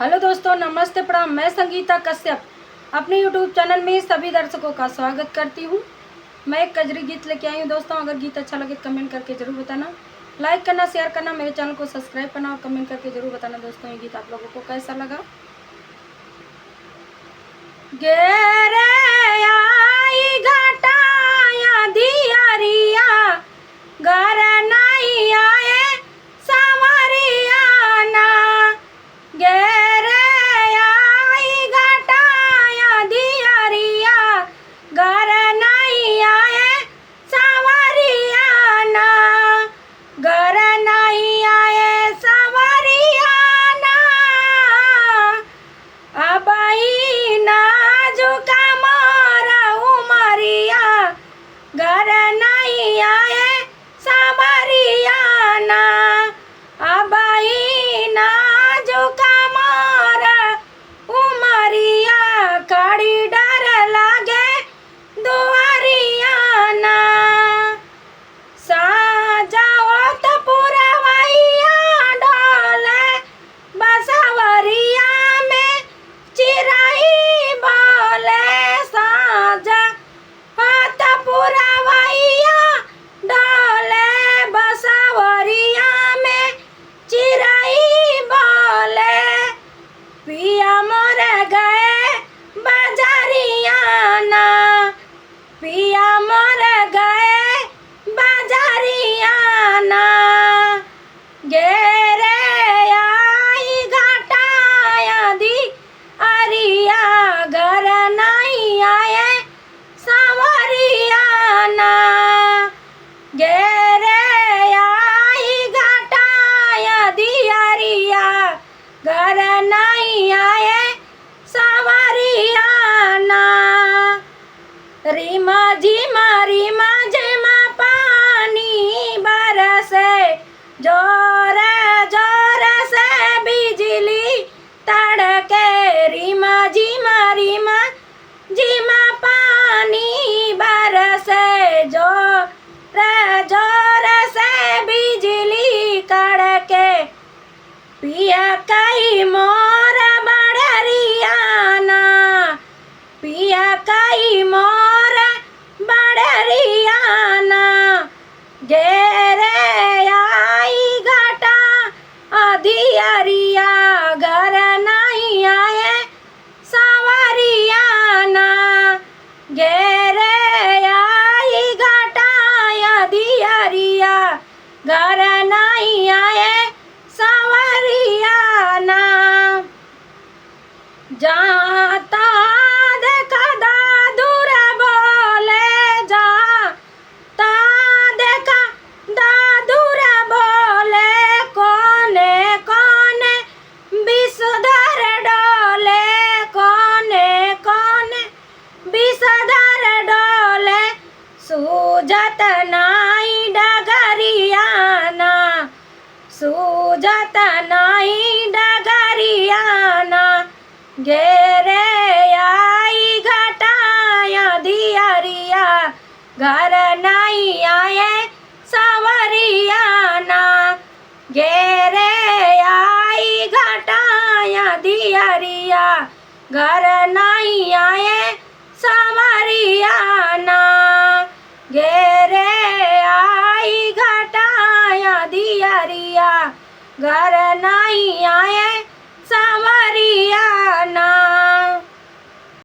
Hello दोस्तों, नमस्ते, प्रणाम। मैं संगीता कश्यप अपने यूट्यूब चैनल में सभी दर्शकों का स्वागत करती हूँ। मैं एक कजरी गीत लेके आई हूँ दोस्तों। अगर गीत अच्छा लगे तो कमेंट करके ज़रूर बताना, लाइक करना, शेयर करना, मेरे चैनल को सब्सक्राइब करना और कमेंट करके ज़रूर बताना दोस्तों ये गीत आप लोगों को कैसा लगा। गेरे आई घटाया दियरिया घर नहीं आए सावरिया ना। गेरे आई घटाया दियरिया घर नहीं आए सावरिया ना। घर नहीं आए सावरिया ना। अब नाजुका मोरा उमरिया घर नहीं आए सावरिया ना। अब नाजुका मोरा उमरिया कड़ी डर लागे दुआरिया ना। साजावत पुरवैया ढोले बसवरिया में चिराई बोले। साजा हाथ पुरवैया ढोले बसवरिया में चिराई बोले। पिया मोर गए बाजारिया ना। पिया मोर गए बाजारिया ना। गेरे आई घटाया दी अरिया घर नहीं आए सावरिया ना। गेरे आई घटाया दी अरिया घर नहीं आए सावरिया ना। रीमा झिमा पानी बरसे जोर जोर से बिजली तड़के। रीमा झिमा पानी बरसे जोर जोर से बिजली कड़के। पिया कई मोर बड़रिया ना। पिया कई मोर बड़रिया ना। गेरे आई घटा अधियरिया घर नहीं आए सावरिया ना। गेरे आई घटा अधियरिया घर नहीं आए सावरिया ना। जाता देखा दादूर बोले जाता देखा दादूर बोले। कोने कोने विषधर डोले। कोने कोने विषधर डोले। सूझत नाई डगरिया ना। सूझत नाई डगरिया ना। गेरे आई घटाया दियरिया घर नहीं आए सावरिया ना। गेरे आई घटाया दियरिया घर नहीं आए सावरिया ना। गेरे आई घटाया दियरिया घर नहीं आए